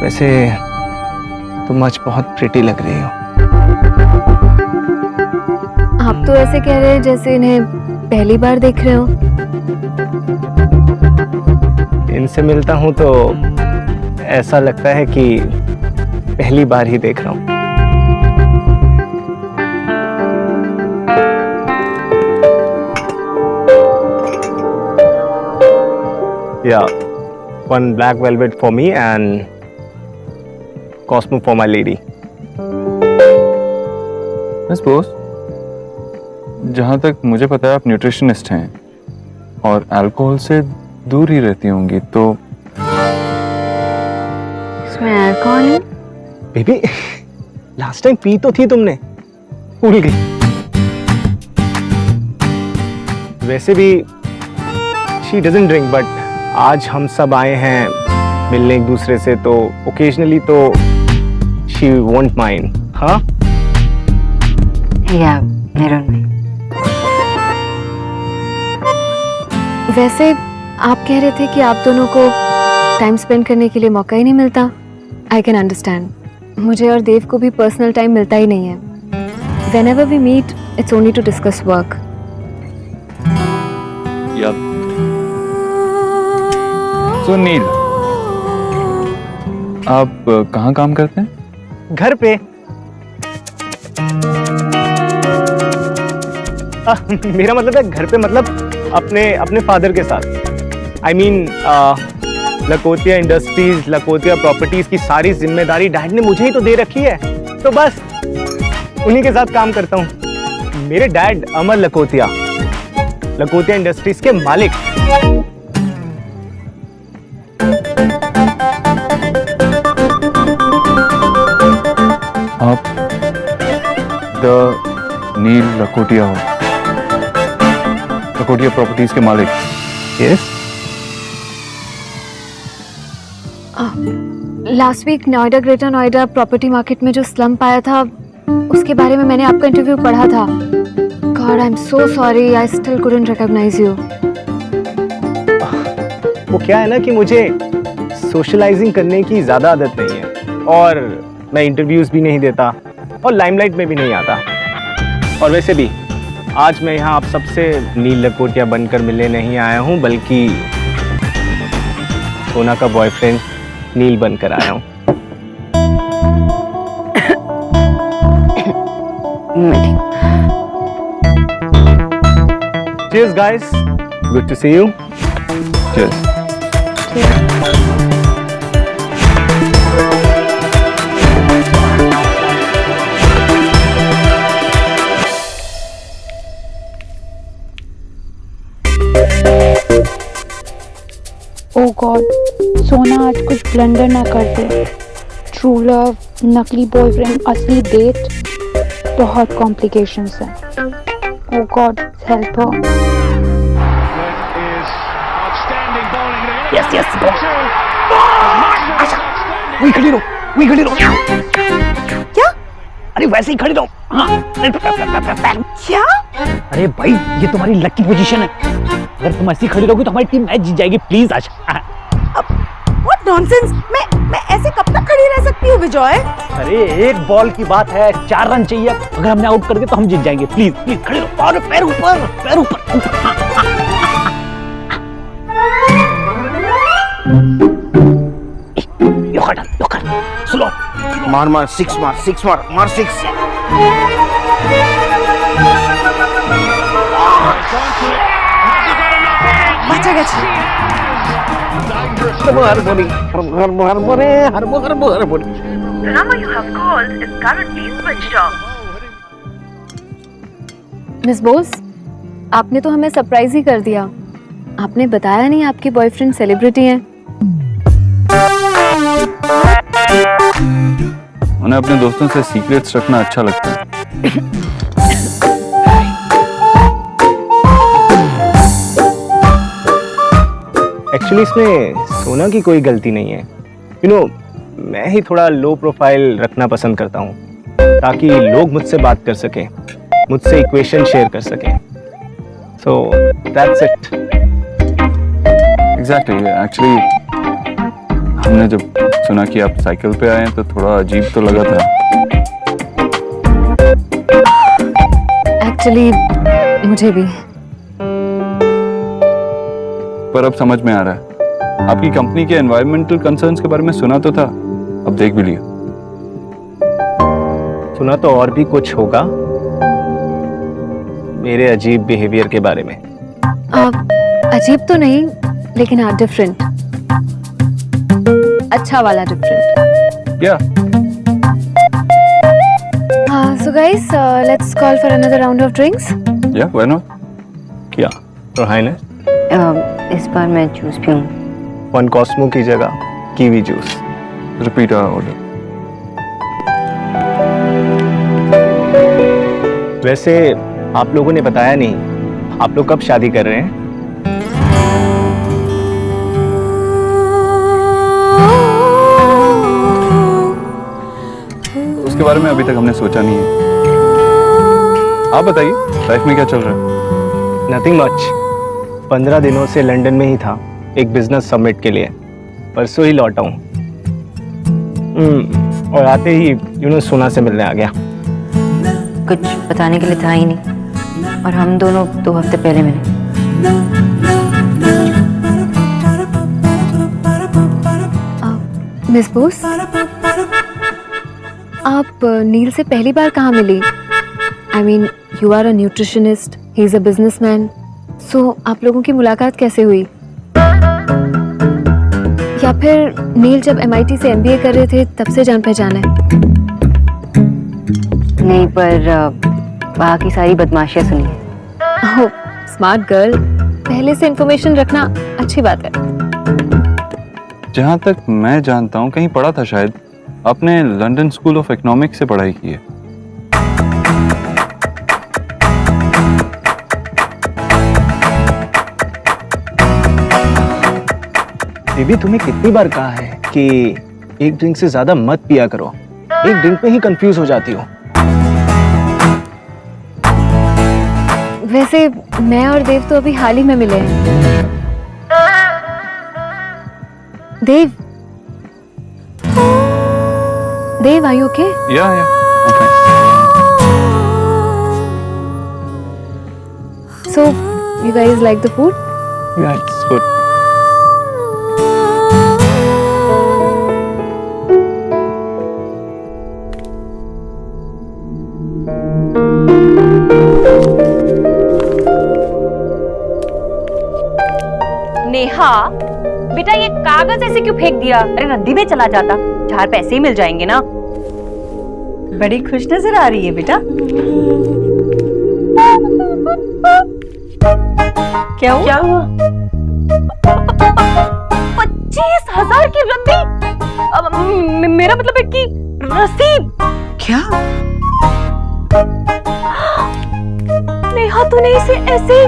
वैसे तुम आज बहुत प्रिटी लग रही हो। आप तो ऐसे कह रहे हैं जैसे इन्हें पहली बार देख रहे हो। इनसे मिलता हूं तो ऐसा लगता है कि पहली बार ही देख रहा हूं। Yeah, one black velvet for me and Cosmo for my lady. Miss Bose, जहाँ तक मुझे पता है आप न्यूट्रिशनिस्ट हैं और अल्कोहल से दूर ही रहती होंगी, तो इसमें अल्कोहल है? बेबी, लास्ट टाइम पी तो थी तुमने, भूल गई। वैसे भी she doesn't drink, but आज हम सब आए हैं मिलने एक दूसरे से, तो ओकेजनली तो she won't mind, हाँ? या मेरा नहीं। वैसे आप कह रहे थे कि आप दोनों को टाइम स्पेंड करने के लिए मौका ही नहीं मिलता। I can understand. मुझे और देव को भी पर्सनल टाइम मिलता ही नहीं है। Whenever we meet, it's only to discuss work. सो नील, आप कहाँ काम करते हैं? घर पे। मेरा मतलब है घर पे, मतलब अपने फादर के साथ। आई मीन लकोतिया इंडस्ट्रीज, लकोतिया प्रॉपर्टीज की सारी जिम्मेदारी डैड ने मुझे ही तो दे रखी है, तो बस उन्हीं के साथ काम करता हूँ। मेरे डैड अमर लकोतिया, लकोतिया इंडस्ट्रीज के मालिक। आप द नील लकोटिया हो, लकोटिया प्रॉपर्टीज के मालिक? Yes. Last week Noida, greater Noida property market में जो स्लम्प आया था, उसके बारे में मैंने आपका इंटरव्यू पढ़ा था। God, I am so sorry, I still couldn't recognise you. वो क्या है ना कि मुझे सोशलाइजिंग करने की ज़्यादा आदत नहीं है, और मैं इंटरव्यूज़ भी नहीं देता और लाइमलाइट में भी नहीं आता। और वैसे भी आज मैं यहाँ आप सबसे नील लकोटिया बनकर मिलने नहीं आया हूँ, बल्कि सोना का बॉयफ्रेंड नील बनकर आया हूँ। Cheers guys, good to see you. Cheers. Oh God, Sona आज कुछ ब्लंडर ना कर दे। ट्रू लव, नकली बॉयफ्रेंड, असली डेट, बहुत कॉम्प्लिकेशंस हैं। ओ गॉड, हेल्प हो। Yes, yes, go. अच्छा, वही खड़ी रहो, वही खड़ी रहो। क्या? अरे वैसे ही खड़ी रहो। हाँ। क्या? अरे भाई, ये तुम्हारी लकी पोजीशन है। अगर तुम ऐसी खड़ी रहोगी तो हमारी टीम मैच जीत जाएगी। Please Asha. What nonsense? मैं ऐसे कब तक खड़ी रह सकती हूँ विजय? अरे एक बॉल की बात है, 4 रन चाहिए। अगर हमने आउट कर दिया तो हम जीत जाएंगे। प्लीज प्लीज खड़ी रहो। और पैर ऊपर, पैर ऊपर, ऊपर। यो कर, स्लो। मार, सिक्स मार, सिक्स। बचा गया। The number you have called is currently switched off. Miss Bose, आपने तो हमें सरप्राइज ही कर दिया। आपने बताया नहीं आपकी बॉयफ्रेंड सेलिब्रिटी हैं। उन्हें अपने दोस्तों से सीक्रेट्स रखना अच्छा लगता है। एक्चुअली इसमें सोना की कोई गलती नहीं है। यू नो, मैं ही थोड़ा लो प्रोफाइल रखना पसंद करता हूँ, ताकि लोग मुझसे बात कर सकें, मुझसे इक्वेशन शेयर कर सकें। So that's it. Exactly. Actually हमने जब सुना कि आप साइकिल पे आए हैं तो थोड़ा अजीब तो लगा था। एक्चुअली मुझे भी। पर अब समझ में आ रहा है, आपकी कंपनी के एनवायरमेंटल कंसर्न्स के बारे में सुना तो था, अब देख भी लिया। सुना तो और भी कुछ होगा मेरे अजीब बिहेवियर के बारे में। अजीब तो नहीं, लेकिन हाँ डिफरेंट, अच्छा वाला डिफरेंट। क्या? So guys, let's call for another round of drinks. या व्हाई नॉट? क्या Your Highness? इस बार मैं जूस पीऊँ। वन कॉस्मो की जगह कीवी जूस। Repeat order. वैसे आप लोगों ने बताया नहीं, आप लोग कब शादी कर रहे हैं? उसके बारे में अभी तक हमने सोचा नहीं है। आप बताइए, लाइफ में क्या चल रहा है? Nothing much. 15 दिनों से लंदन में ही था एक बिजनेस समिट के लिए, परसों ही लौटा हूँ। और आते ही सोना से मिलने आ गया। कुछ बताने के लिए था ही नहीं, और हम दोनों 2 हफ्ते पहले मिले। मिस बोस, आप नील से पहली बार कहाँ मिली? I mean, you are a nutritionist, he is a businessman, so आप लोगों की मुलाकात कैसे हुई? या फिर नील जब MIT से MBA कर रहे थे तब से जान पहचान है? नहीं, पर वहाँ की सारी बदमाशियाँ सुनी है। ओह, स्मार्ट गर्ल, पहले से इंफॉर्मेशन रखना अच्छी बात है। जहाँ तक मैं जानता हूँ, कहीं पढ़ा था शायद, आपने लंदन स्कूल ऑफ इकोनॉमिक्स से पढ़ाई की है। बेबी, तुम्हें कितनी बार कहा है कि एक ड्रिंक से ज्यादा मत पिया करो, एक ड्रिंक में ही कंफ्यूज हो जाती हो। वैसे मैं और देव तो अभी हाल ही में मिले हैं। देव, Dave, are you okay? Yeah, okay. So, you guys like the food? Yeah, it's good. Neha, बेटा ये कागज ऐसे क्यों फेंक दिया? अरे नदी में चला जाता, 4 पैसे ही मिल जाएंगे ना। बड़ी खुश नजर आ रही है बेटा। क्या हुआ? 25,000 की रद्दी। मेरा मतलब है कि रसीद। क्या? नेहा, तूने इसे ऐसे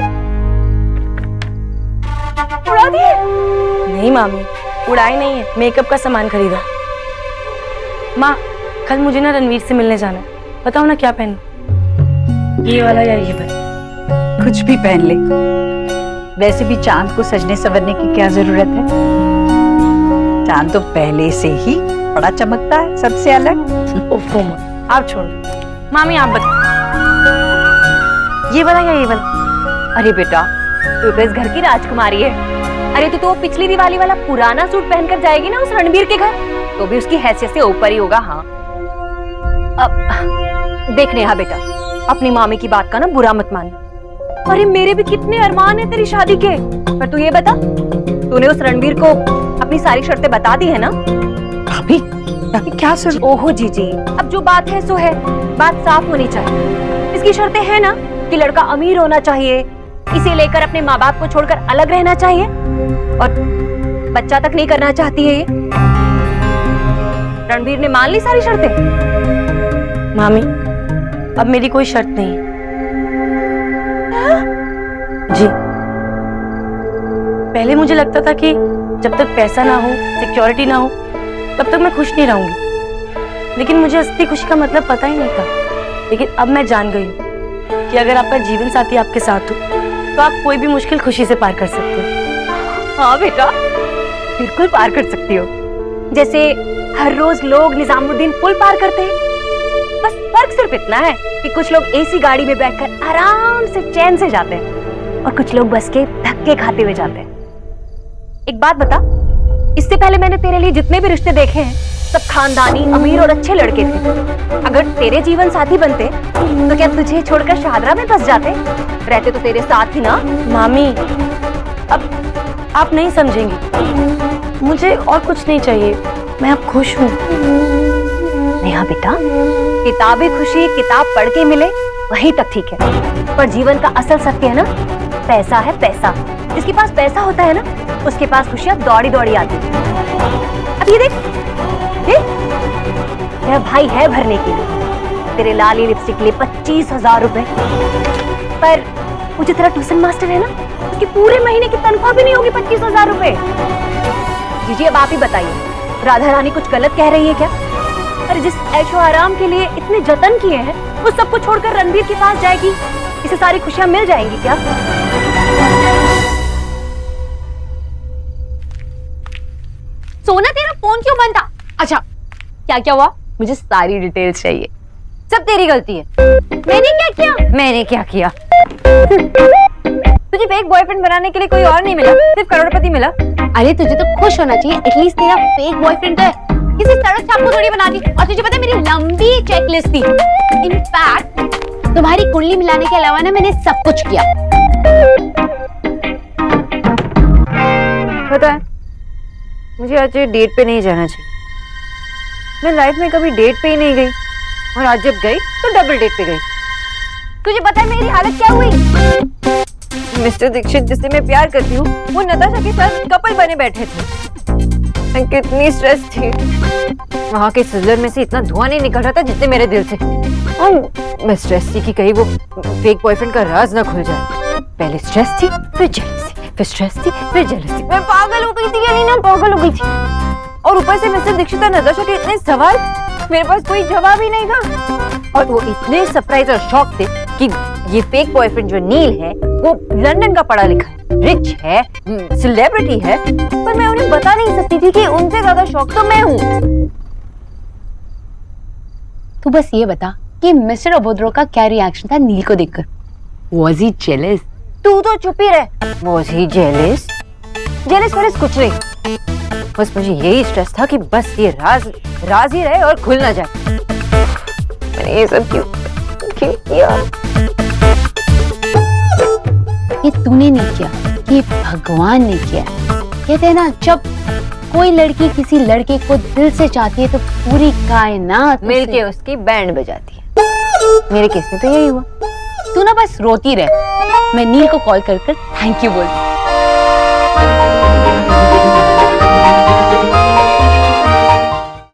उड़ा दिए? नहीं मामी, उड़ाई नहीं है, मेकअप का सामान खरीदा। माँ, कल मुझे ना रणवीर से मिलने जाना है, बताओ ना क्या पहनूं? ये वाला या ये वाला? कुछ भी पहन ले। वैसे भी चांद को सजने संवरने की क्या जरूरत है? चांद तो पहले से ही बड़ा चमकता है, सबसे अलग। ओफो माँ, आप छोड़। मामी आप बताओ, ये वाला या ये वाला? अरे बेटा, तू तो इस घर की राजकुमारी है। अरे तू तो पिछली दिवाली वाला पुराना सूट पहनकर जाएगी ना उस रणबीर के घर, तो भी उसकी हैसियत से ऊपर ही होगा। हाँ, अब देख नेहा बेटा, अपनी मामी की बात का ना बुरा मत मानना। अरे मेरे भी कितने अरमान है तेरी शादी के। पर तू ये बता, तूने उस रणबीर को अपनी सारी शर्तें बता दी है ना? भाभी, क्या सर? ओहो जीजी, अब जो बात है सो है, बात साफ होनी चाहिए। इसकी शर्तें हैं ना कि लड़का अमीर होना चाहिए, इसे लेकर अपने माँ बाप को छोड़कर अलग रहना चाहिए, और बच्चा तक नहीं करना चाहती है ये। रणबीर ने मान ली सारी शर्तें। मामी, अब मेरी कोई शर्त नहीं है। जी, पहले मुझे लगता था कि जब तक पैसा ना हो, सिक्योरिटी ना हो, तब तक मैं खुश नहीं रहूंगी, लेकिन मुझे असली खुशी का मतलब पता ही नहीं था। लेकिन अब मैं जान गई हूँ कि अगर आपका जीवन साथी आपके साथ हो तो आप कोई भी मुश्किल खुशी से पार कर सकते हो। हाँ बेटा, बिल्कुल पार कर सकती हो। जैसे हर रोज लोग निजामुद्दीन पुल पार करते हैं। बस फर्क सिर्फ इतना है कि कुछ लोग एसी गाड़ी में बैठकर आराम से चैन से जाते हैं और कुछ लोग बस के धक्के खाते हुए जाते हैं। एक बात बता, इससे पहले मैंने तेरे लिए जितने भी रिश्ते देखे हैं सब खानदानी, अमीर और अच्छे लड़के थे। अगर तेरे जीवन साथी बनते तो क्या तुझे छोड़कर शाहदरा में बस जाते? रहते तो तेरे साथ ही ना। मामी, अब आप नहीं समझेंगी, मुझे और कुछ नहीं चाहिए, मैं अब खुश हूँ। नेहा बेटा, किताबी खुशी किताब पढ़ के मिले वहीं तक ठीक है, पर जीवन का असल सत्य है ना, पैसा है पैसा। जिसके पास पैसा होता है ना, उसके पास खुशियां दौड़ी दौड़ी आती है। अब ये देख, तेरा भाई है भरने के लिए तेरे लाली लिपस्टिक के लिए 25,000 रुपए, पर वो जो तेरा ट्यूशन मास्टर है ना, उसकी पूरे महीने की तनख्वाह भी नहीं होगी 25,000 रुपए। जीजी अब आप ही बताइए, राधा रानी कुछ गलत कह रही है क्या? अरे जिस ऐशो आराम के लिए इतने जतन किए हैं, वो सबको छोड़कर रणबीर के पास जाएगी, इसे सारी खुशियां मिल जाएंगी क्या? सोना, तेरा फोन क्यों बंद था? अच्छा, क्या क्या हुआ? मुझे सारी डिटेल्स चाहिए। सब तेरी गलती है। मैंने क्या किया? मैंने क्या किया? तुझे फेक बॉयफ्रेंड बनाने के लिए कोई और नहीं मिला, सिर्फ करोड़पति मिला। अरे तुझे तो खुश होना चाहिए, एटलीस्ट तेरा फेक बॉयफ्रेंड है। किसी सड़क छाप को थोड़ी बना दी। और तुझे पता है मेरी लंबी चेकलिस्ट थी। इनफैक्ट तुम्हारी कुंडली मिलाने के अलावा ना मैंने सब कुछ किया। पता है, मुझे आज डेट पे नहीं जाना चाहिए। मैं लाइफ में कभी डेट पे ही नहीं गई, और आज जब गई तो डबल डेट पे गई। तुझे पता है मेरी हालत क्या हुई? मिस्टर दीक्षित जिससे मैं प्यार करती हूँ, वो नताशा के साथ कपल बने बैठे थे। मैं कितनी स्ट्रेस थी। वहाँ के सिलेंडर में से इतना धुआं नहीं निकल रहा था जितने मेरे दिल से। और मैं स्ट्रेस थी कि कहीं वो फेक बॉयफ्रेंड का राज ना खुल जाए। पहले स्ट्रेस थी, फिर जेलसी, फिर स्ट्रेस थी, फिर जेलसी। मैं पागल हो गई थी, अलीना पागल हो गई थी। और ऊपर से मिस्टर दीक्षित और नताशा के इतने सवाल, मेरे पास कोई जवाब ही नहीं था। और वो इतने सरप्राइज और शॉक थे कि ये फेक बॉयफ्रेंड जो नील है, वो लंदन का पढ़ा लिखा है, रिच है, सेलिब्रिटी है, पर मैं उन्हें बता नहीं सकती थी कि उनसे ज्यादा शौक तो मैं हूँ। तू बस ये बता कि मिस्टर अबोध्रो का क्या रिएक्शन था नील को देखकर? Was he jealous? तू तो चुप ही रह। Was he jealous? जेलस कुछ नहीं, बस मुझे यही स्ट्रेस था कि बस ये राज ही रहे और खुल ना जाए। मैंने ये सब क्यों किया? ये तूने नहीं किया, ये भगवान ने किया। कहते हैं ना, जब कोई लड़की किसी लड़के को दिल से चाहती है तो पूरी कायनात मिलके उसकी बैंड बजाती है। मेरे केस में तो यही हुआ। तू ना बस रोती रहे, मैं नील को कॉल कर थैंक यू बोल।